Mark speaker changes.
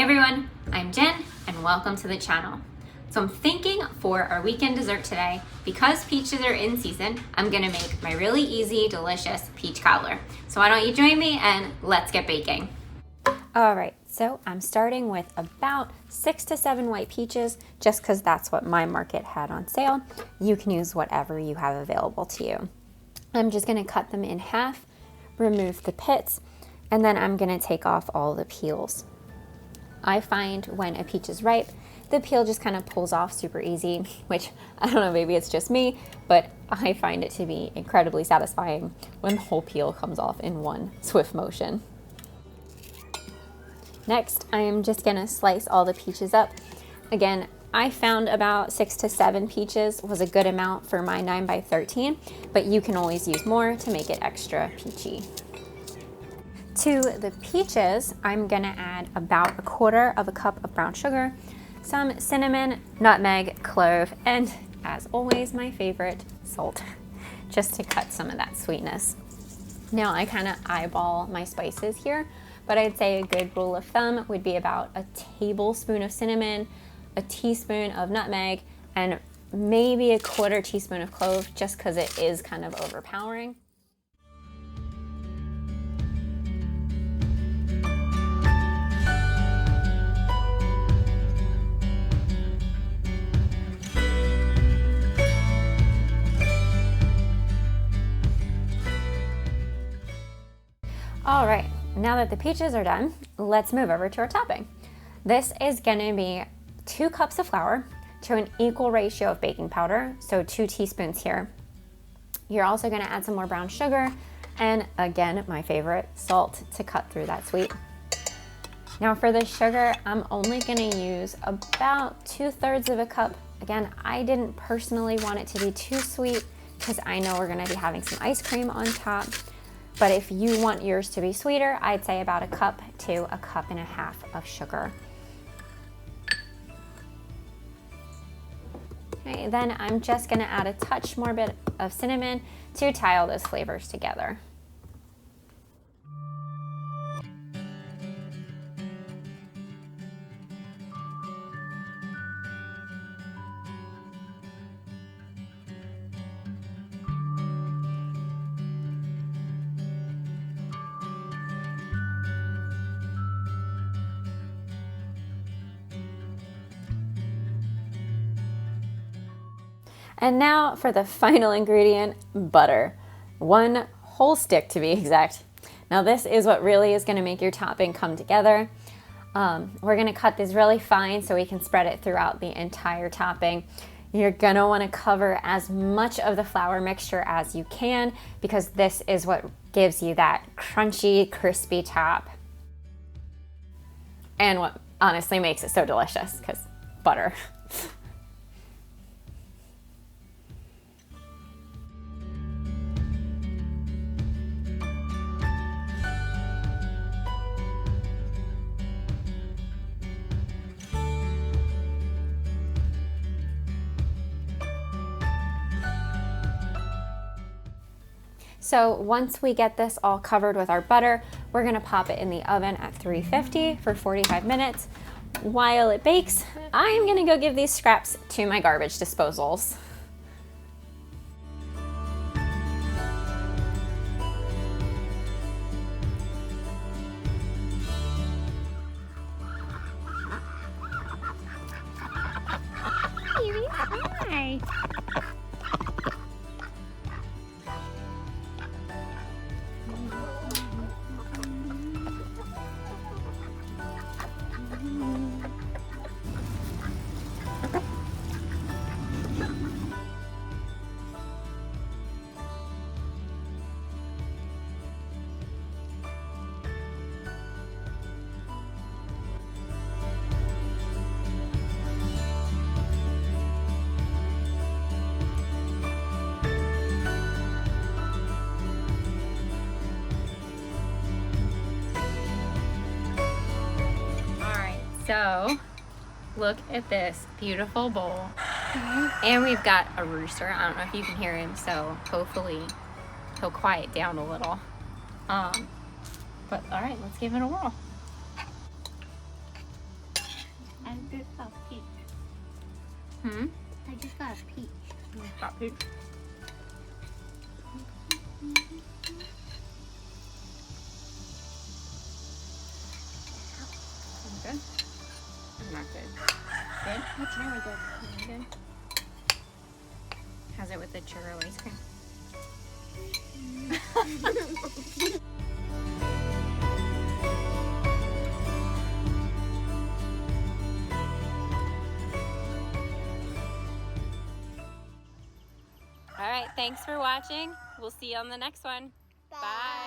Speaker 1: Hey everyone, I'm Jen and welcome to the channel. So I'm thinking for our weekend dessert today, because peaches are in season, I'm gonna make my really easy, delicious peach cobbler. So why don't you join me and let's get baking. All right, so I'm starting with about 6 to 7 white peaches, just because that's what my market had on sale. You can use whatever you have available to you. I'm just gonna cut them in half, remove the pits, and then I'm gonna take off all the peels. I find when a peach is ripe, the peel just kind of pulls off super easy, which I don't know, maybe it's just me, but I find it to be incredibly satisfying when the whole peel comes off in one swift motion. Next, I am just gonna slice all the peaches up. Again, I found about 6 to 7 peaches was a good amount for my 9x13, but you can always use more to make it extra peachy. To the peaches, I'm gonna add about 1/4 cup of brown sugar, some cinnamon, nutmeg, clove, and as always, my favorite, salt, just to cut some of that sweetness. Now I kind of eyeball my spices here, but I'd say a good rule of thumb would be about a tablespoon of cinnamon, a teaspoon of nutmeg, and maybe a 1/4 teaspoon of clove, just because it is kind of overpowering. All right, now that the peaches are done, let's move over to our topping. This is gonna be 2 cups of flour to an equal ratio of baking powder, so 2 teaspoons here. You're also gonna add some more brown sugar, and again, my favorite, salt to cut through that sweet. Now for the sugar, I'm only gonna use about 2/3 cup. Again, I didn't personally want it to be too sweet because I know we're gonna be having some ice cream on top. But if you want yours to be sweeter, I'd say about 1 cup to 1.5 cups of sugar. Okay, then I'm just gonna add a touch more bit of cinnamon to tie all those flavors together. And now for the final ingredient, butter. 1 whole stick to be exact. Now this is what really is gonna make your topping come together. We're gonna cut this really fine so we can spread it throughout the entire topping. You're gonna wanna cover as much of the flour mixture as you can because this is what gives you that crunchy, crispy top. And what honestly makes it so delicious, because butter. So once we get this all covered with our butter, we're gonna pop it in the oven at 350 for 45 minutes. While it bakes, I'm gonna go give these scraps to my garbage disposals. Hi. So look at this beautiful bowl. And we've got a rooster. I don't know if you can hear him, so hopefully he'll quiet down a little. But all right, let's give it a whirl.
Speaker 2: I just got a peach.
Speaker 1: Got peach. Good? Not good. Good?
Speaker 2: That's really good.
Speaker 1: Good. How's it with the churro ice cream? All right, thanks for watching. We'll see you on the next one. Bye.